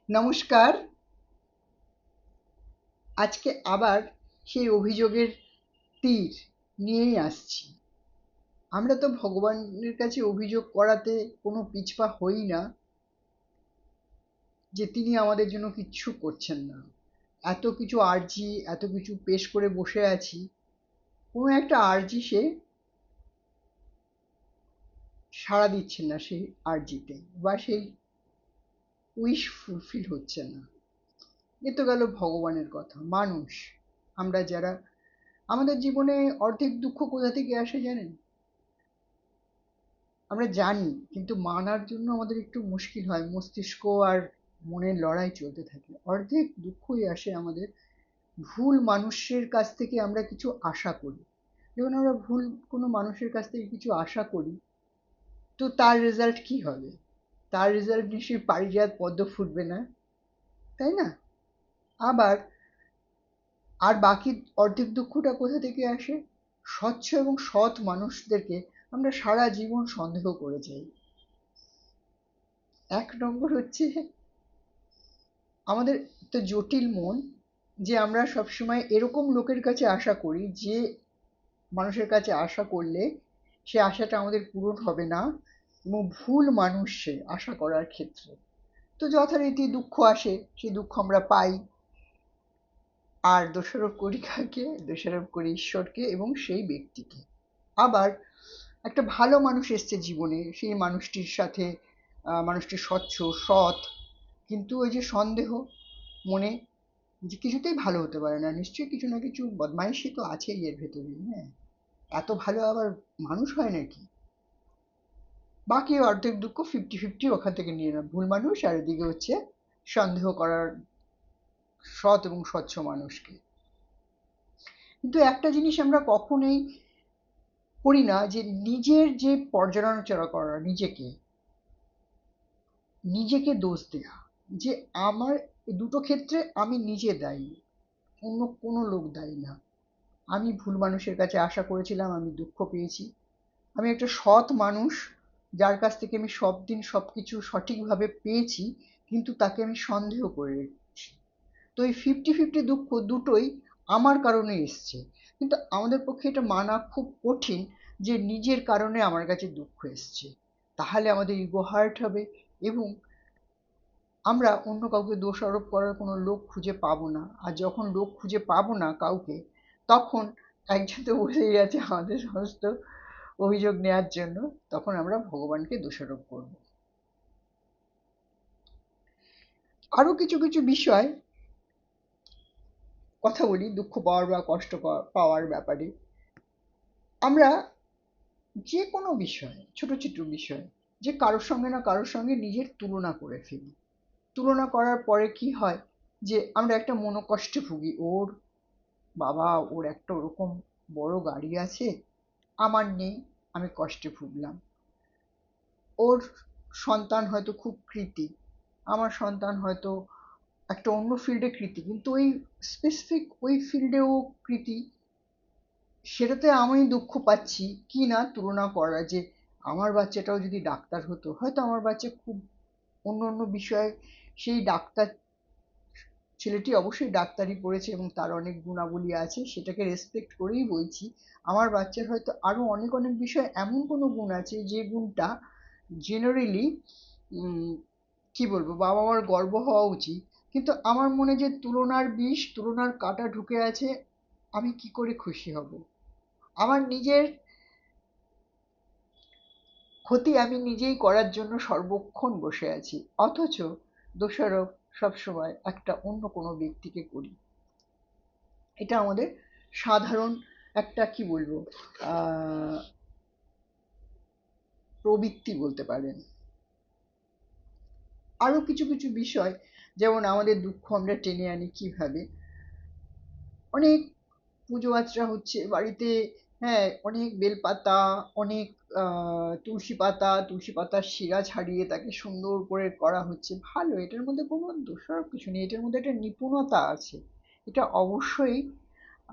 নমস্কার। আজকে আবার সেই অভিযোগের তীর নিয়েই আসছি। আমরা তো ভগবানের কাছে অভিযোগ করাতে কোনো পিছপা হই না যে তিনি আমাদের জন্য কিচ্ছু করছেন না। এত কিছু আর্জি, এত কিছু পেশ করে বসে আছি, কোনো একটা আর্জি সে সাড়া দিচ্ছেন না সেই আর্জিতে, বা সেই উইশ ফুলফিল হচ্ছে না। এ তো গেল ভগবানের কথা। মানুষ আমরা যারা, আমাদের জীবনে অর্ধেক দুঃখ কোথা থেকে আসে জানেন? আমরা জানি, কিন্তু মানার জন্য আমাদের একটু মুশকিল হয়। মস্তিষ্ক আর মনের লড়াই চলতে থাকে। অর্ধেক দুঃখই আসে আমাদের ভুল মানুষের কাছ থেকে আমরা কিছু আশা করি। যখন আমরা ভুল কোনো মানুষের কাছ থেকে কিছু আশা করি, তো তার রেজাল্ট কি হবে? তার রেজাল্ট নিশ্চয়ই পারিজাত পদ্ম ফুটবে না, তাই না? আবার আর বাকি অর্ধেক দুঃখটা কোথা থেকে আসে? স্বচ্ছ এবং সৎ মানুষদেরকে আমরা সারা জীবন সন্দেহ করে যাই। এক নম্বর হচ্ছে আমাদের তো জটিল মন, যে আমরা সবসময় এরকম লোকের কাছে আশা করি যে মানুষের কাছে আশা করলে সে আশাটা আমাদের পূরণ হবে না, এবং ভুল মানুষ সে আশা করার ক্ষেত্রে। তো যথারীতি দুঃখ আসে, সেই দুঃখ আমরা পাই, আর দোষারোপ করি কাকে? দোষারোপ করি ঈশ্বরকে এবং সেই ব্যক্তিকে। আবার একটা ভালো মানুষ এসছে জীবনে, সেই মানুষটির সাথে মানুষটি স্বচ্ছ, সৎ, কিন্তু ওই যে সন্দেহ মনে, যে কিছুতেই ভালো হতে পারে না, নিশ্চয়ই কিছু না কিছু বদমাইশি তো আছেই এর ভেতরে। হ্যাঁ, এত ভালো আবার মানুষ হয় নাকি? বাকি অর্ধেক দুঃখ ফিফটি ফিফটি ওখান থেকে নিয়ে না, ভুল মানুষ আর এদিকে হচ্ছে সন্দেহ করার সৎ এবং স্বচ্ছ মানুষকে। কিন্তু একটা জিনিস আমরা কখনোই করি না, যে নিজের যে পর্যালোচনা করা, নিজেকে নিজেকে দোষ দেয়া, যে আমার দুটো ক্ষেত্রে আমি নিজে দায়ী, অন্য কোনো লোক দায়ী না। আমি ভুল মানুষের কাছে আশা করেছিলাম, আমি দুঃখ পেয়েছি। আমি একটা সৎ মানুষ, যার কাছ থেকে আমি সব দিন সব কিছু সঠিকভাবে পেয়েছি, কিন্তু তাকে আমি সন্দেহ করে রেখেছি। তো এই ফিফটি ফিফটি দুঃখ দুটোই আমার কারণে এসছে। কিন্তু আমাদের পক্ষে এটা মানা খুব কঠিন, যে নিজের কারণে আমার কাছে দুঃখ এসছে। তাহলে আমাদের ইগো হার্ট হবে, এবং আমরা অন্য কাউকে দোষারোপ করার কোনো লোক খুঁজে পাবো না। আর যখন লোক খুঁজে পাবো না কাউকে, তখন একজন তো বসেই আছে আমাদের সমস্ত অভিযোগ নেওয়ার জন্য, তখন আমরা ভগবানকে দোষারোপ করব। আরো কিছু কিছু বিষয় কথা বলি দুঃখ পাওয়ার বা কষ্ট পাওয়ার ব্যাপারে। আমরা যে কোনো বিষয়, ছোট ছোট বিষয়, যে কারোর সঙ্গে না কারোর সঙ্গে নিজের তুলনা করে ফেলি। তুলনা করার পরে কি হয়, যে আমরা একটা মনোকষ্টে ভুগি। ওর বাবা, ওর একটা ওরকম বড় গাড়ি আছে, আমার নেই, আমি কষ্টে ভুগলাম। ওর সন্তান হয়তো খুব কৃতী, আমার সন্তান হয়তো একটা অন্য ফিল্ডে কৃতী, কিন্তু ওই স্পেসিফিক ওই ফিল্ডেও কৃতী, সেটাতে আমি দুঃখ পাচ্ছি। কি না তুলনা করা, যে আমার বাচ্চাটাও যদি ডাক্তার হতো, হয়তো আমার বাচ্চা খুব অন্য অন্য বিষয়ে, সেই ডাক্তার ছেলেটি অবশ্যই ডাক্তারি পড়েছে এবং তার অনেক গুণাবলী আছে, সেটাকে রেসপেক্ট করেই বলছি। আমার বাচ্চার হয়তো আরো অনেক অনেক বিষয়ে এমন কোনো গুণ আছে, যে গুণটা জেনারেলি কি বলবো, বাবা মার গর্ব হওয়া উচিত। কিন্তু আমার মনে যে তুলনার বিষ, তুলনার কাঁটা ঢুকে আছে, আমি কি করে খুশি হব? আমার নিজের ক্ষতি আমি নিজেই করার জন্য সর্বক্ষণ বসে আছি, অথচ দোষারোপ সবসময় একটা অন্য কোনো ব্যক্তিকে করি। এটা আমাদের সাধারণ একটা কি বলবো, আহ প্রবৃত্তি বলতে পারেন। আরো কিছু কিছু বিষয়, যেমন আমাদের দুঃখ আমরা টেনে আনি কিভাবে? অনেক পুজো আচরা হচ্ছে বাড়িতে, হ্যাঁ, অনেক বেলপাতা, অনেক তুলসী পাতা, তুলসী পাতার শিরা ছাড়িয়ে তাকে সুন্দর করে করা হচ্ছে, ভালো, এটার মধ্যে কোনো দোষারোপ কিছু নেই, এটার মধ্যে একটা নিপুণতা আছে, এটা অবশ্যই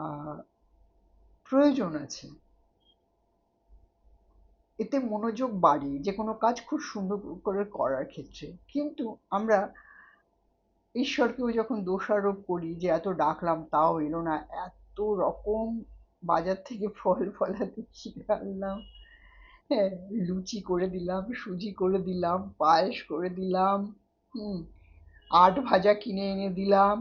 আহ প্রয়োজন আছে। এতে মনোযোগ বাড়ে যে কোনো কাজ খুব সুন্দর করে করার ক্ষেত্রে। কিন্তু আমরা ঈশ্বরকেও যখন দোষারোপ করি যে এত ডাকলাম তাও এলো না, এত রকম বাজার থেকে ফল ফলাতে কিনে আনলাম, হ্যাঁ, লুচি করে দিলাম, সুজি করে দিলাম, পায়েস করে দিলাম, হুম, আট ভাজা কিনে এনে দিলাম,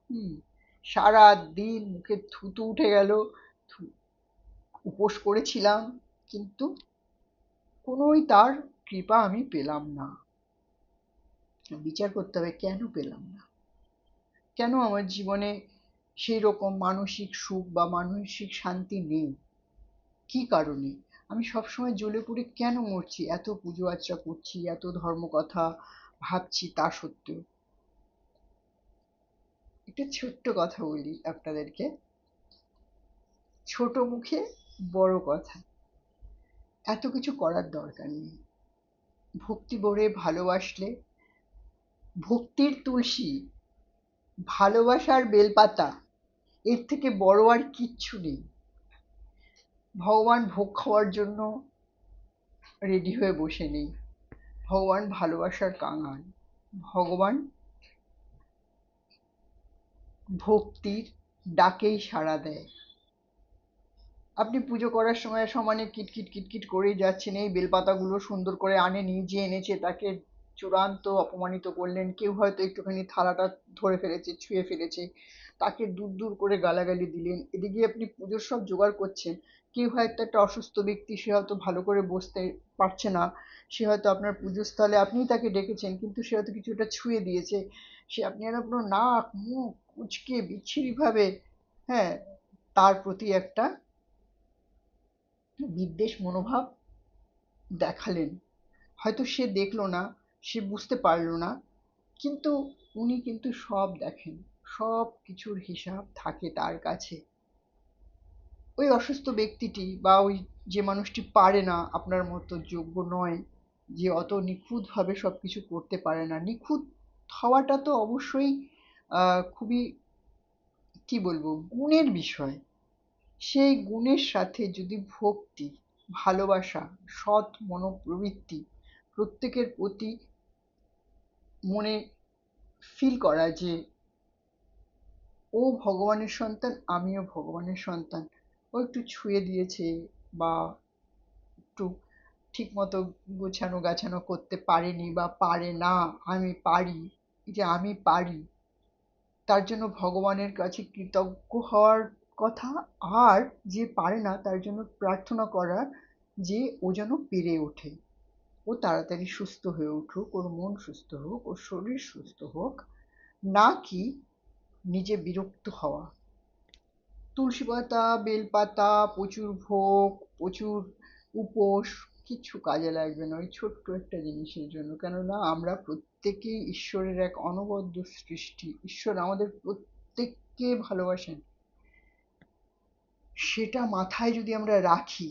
হুম, সারা দিন মুখে থুতু উঠে গেল, উপোস করেছিলাম, কিন্তু কোনোই তার কৃপা আমি পেলাম না। বিচার করতে হবে কেন পেলাম না, কেন আমার জীবনে সেই রকম মানসিক সুখ বা মানসিক শান্তি নেই, কি কারণে আমি সবসময় জ্বলে পুড়ে কেন মরছি, এত পুজো আর্চা করছি, এত ধর্মকথা ভাবছি, তা সত্ত্বেও। একটা ছোট্ট কথা বলি আপনাদেরকে, ছোট মুখে বড় কথা, এত কিছু করার দরকার নেই। ভক্তি ভরে ভালোবাসলে, ভক্তির তুলসী, ভালোবাসার বেলপাতা, এর থেকে বড় আর কিচ্ছু নেই। ভগবান ভোগ খাওয়ার জন্য রেডি হয়ে বসে নেই, ভগবান ভালোবাসার কাঙাল, ভগবান ভক্তির ডাকেই সাড়া দেয়। আপনি পুজো করার সময় সমানে কিটকিট কিটকিট করেই যাচ্ছেন, এই বেলপাতাগুলো সুন্দর করে আনেনি, যে এনেছে তাকে চূড়ান্ত অপমানিত করলেন, কেউ হয়তো একটুখানি থালাটা ধরে ফেলেছে, ছুঁয়ে ফেলেছে, তাকে দূর দূর করে গালাগালি দিলেন, এদিকে আপনি পুজোর সব জোগাড় করছেন, কেউ হয়তো একটা অসুস্থ ব্যক্তি, সে হয়তো ভালো করে বসতে পারছে না, সে হয়তো আপনার পুজোর স্থলে আপনিই তাকে ডেকেছেন কিন্তু সে হয়তো কিছুটা ছুঁয়ে দিয়েছে, সে আপনি আর আপনার নাক মুখ কুঁচকে বিচ্ছিরি ভাবে, হ্যাঁ, তার প্রতি একটা বিদ্বেষ মনোভাব দেখালেন। হয়তো সে দেখলো না, সে বুঝতে পারলো না, কিন্তু উনি কিন্তু সব দেখেন, সব কিছুর হিসাব থাকে তার কাছে। ওই অসুস্থ ব্যক্তিটি বা ওই যে মানুষটি পারে না, আপনার মতো যোগ্য নয়, যে অত নিখুঁতভাবে সবকিছু করতে পারে না, নিখুঁত হওয়াটা তো অবশ্যই খুবই, কি বলবো, গুণের বিষয়। সেই গুণের সাথে যদি ভক্তি, ভালোবাসা, সৎ মনোপ্রবৃত্তি, প্রত্যেকের প্রতি মনে ফিল করা যে ও ভগবানের সন্তান, আমিও ভগবানের সন্তান, ও একটু ছুঁয়ে দিয়েছে বা একটু ঠিক মতো গোছানো গাছানো করতে পারেনি বা পারে না, আমি পারি, এই যে আমি পারি, তার জন্য ভগবানের কাছে কৃতজ্ঞ হওয়ার কথা। আর যে পারে না তার জন্য প্রার্থনা করার যে ও যেন পেরে ওঠে, ও তাড়াতাড়ি সুস্থ হয়ে উঠুক, ওর মন সুস্থ হোক, ওর শরীর সুস্থ হোক, না কি নিজে বিরক্ত হওয়া। তুলসী পাতা, বেলপাতা, প্রচুর ভোগ, প্রচুর উপোস, কিচ্ছু কাজে লাগবে না ওই ছোট্ট একটা জিনিসের জন্য। কেননা আমরা প্রত্যেকেই ঈশ্বরের এক অনবদ্য সৃষ্টি, ঈশ্বর আমাদের প্রত্যেককে ভালোবাসেন, সেটা মাথায় যদি আমরা রাখি,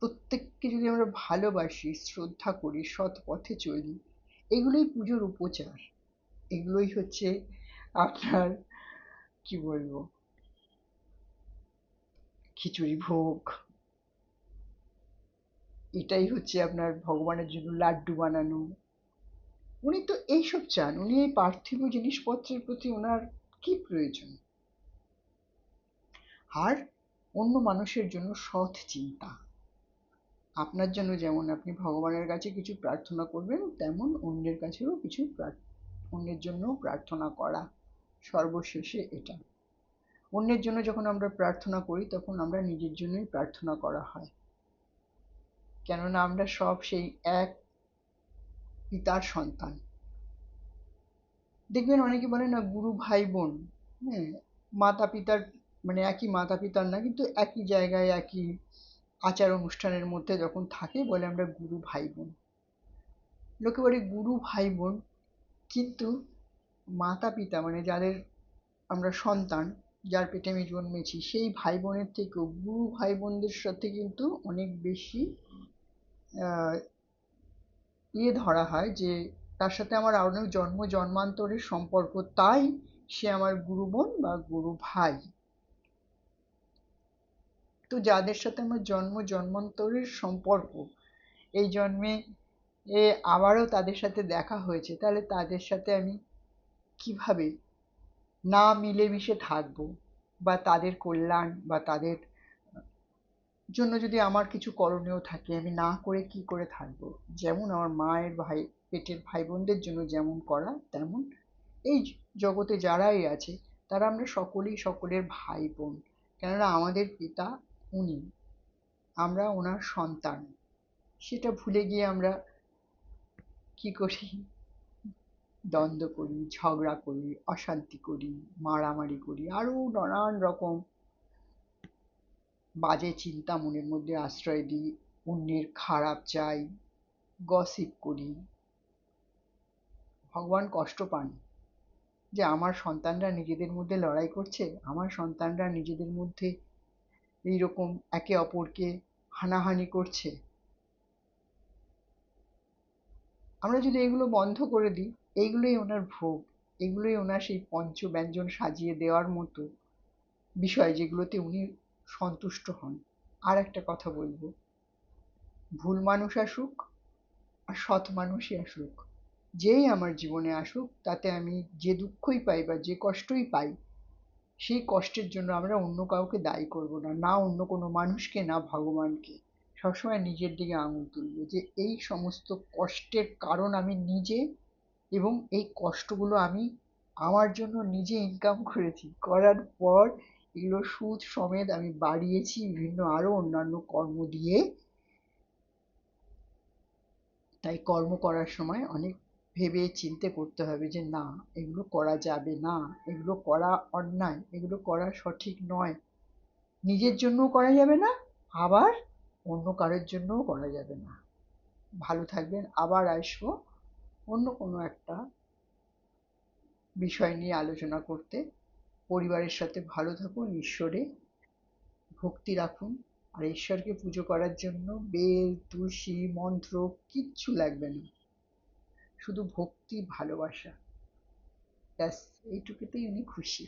প্রত্যেককে যদি আমরা ভালোবাসি, শ্রদ্ধা করি, সৎ পথে চলি, এগুলোই পুজোর উপচার, এগুলোই হচ্ছে আপনার, কি বলবো, খিচুড়ি ভোগ, এটাই হচ্ছে আপনার ভগবানের জন্য লাড্ডু বানানো। উনি তো এইসব চান, উনি এই পার্থিব জিনিসপত্রের প্রতি ওনার কি প্রয়োজন, আর অন্য মানুষের জন্য সৎ চিন্তা। আপনার জন্য যেমন আপনি ভগবানের কাছে কিছু প্রার্থনা করবেন, তেমন অন্যের কাছেও কিছু অন্যের জন্য প্রার্থনা করা, সর্বশেষে এটা। অন্যের জন্য যখন আমরা প্রার্থনা করি তখন আমরা নিজের জন্যই প্রার্থনা করা হয়, কেননা আমরা সব সেই এক পিতার সন্তান। দেখবেন অনেকে বলে না গুরু ভাই বোন, হ্যাঁ, মাতা পিতার, মানে একই মাতা পিতার না কিন্তু একই জায়গায় একই আচার অনুষ্ঠানের মধ্যে যখন থাকে বলে আমরা গুরু ভাই বোন। লোকে বলে গুরু ভাই বোন, কিন্তু মাতা পিতা মানে যাদের আমরা সন্তান, যার পেটে আমি জন্মেছি, সেই ভাই বোনের থেকেও গুরু ভাই বোনদের সাথে কিন্তু অনেক বেশি আহ, ধরা হয় যে তার সাথে আমার অনেক জন্ম জন্মান্তরের সম্পর্ক, তাই সে আমার গুরু বোন বা গুরু ভাই। তো যাদের সাথে আমার জন্ম জন্মান্তরের সম্পর্ক, এই জন্মে আবারও তাদের সাথে দেখা হয়েছে, তাহলে তাদের সাথে আমি কিভাবে না মিলেমিশে থাকবো, বা তাদের কল্যাণ বা তাদের জন্য যদি আমার কিছু করণীয় থাকে আমি না করে কি করে থাকবো। যেমন আমার মায়ের ভাই, পেটের ভাই বোনদের জন্য যেমন করা, তেমন এই জগতে যারাই আছে তারা আমরা সকলেই সকলের ভাই বোন। কেননা আমাদের পিতা উনি, আমরা ওনার সন্তান। সেটা ভুলে গিয়ে আমরা কি করি, দ্বন্দ্ব করি, ঝগড়া করি, অশান্তি করি, মারামারি করি, আরো নানান রকম বাজে চিন্তা মনের মধ্যে আশ্রয় দিই, অন্যের খারাপ চাই, গসিপ করি। ভগবান কষ্ট পান যে আমার সন্তানরা নিজেদের মধ্যে লড়াই করছে, আমার সন্তানরা নিজেদের মধ্যে এইরকম একে অপরকে হানাহানি করছে। আমরা যদি এগুলো বন্ধ করে দিই, এইগুলোই ওনার ভোগ, এগুলোই ওনার সেই পঞ্চব্যঞ্জন সাজিয়ে দেওয়ার মতো বিষয় যেগুলোতে উনি সন্তুষ্ট হন। আর একটা কথা বলবো, ভুল মানুষ আসুক আর সৎ মানুষই আসুক, যেই আমার জীবনে আসুক, তাতে আমি যে দুঃখই পাই বা যে কষ্টই পাই, সেই কষ্টের জন্য আমরা অন্য কাউকে দায়ী করব না, না অন্য কোনো মানুষকে, না ভগবানকে। সবসময় নিজের দিকে আঙুল তুলবো যে এই সমস্ত কষ্টের কারণ আমি নিজে, এবং এই কষ্টগুলো আমি আমার জন্য নিজে ইনকাম করেছি, করার পর এগুলো সুদ সমেত আমি বাড়িয়েছি বিভিন্ন আরো অন্যান্য কর্ম দিয়ে। তাই কর্ম করার সময় অনেক ভেবে চিন্তে করতে হবে যে না, এগুলো করা যাবে না, এগুলো করা অন্যায়, এগুলো করা সঠিক নয়। নিজের জন্যও করা যাবে না, আবার অন্য কারোর জন্যও করা যাবে না। ভালো থাকবেন, আবার আসবো অন্য কোনো একটা বিষয় নিয়ে আলোচনা করতে। পরিবারের সাথে ভালো থাকুন, ঈশ্বরে ভক্তি রাখুন। আর ঈশ্বরকে পুজো করার জন্য বেল, তুলসী, মন্ত্র কিচ্ছু লাগবে না, শুধু ভক্তি, ভালোবাসা, ব্যাস এইটুকুতেই উনি খুশি।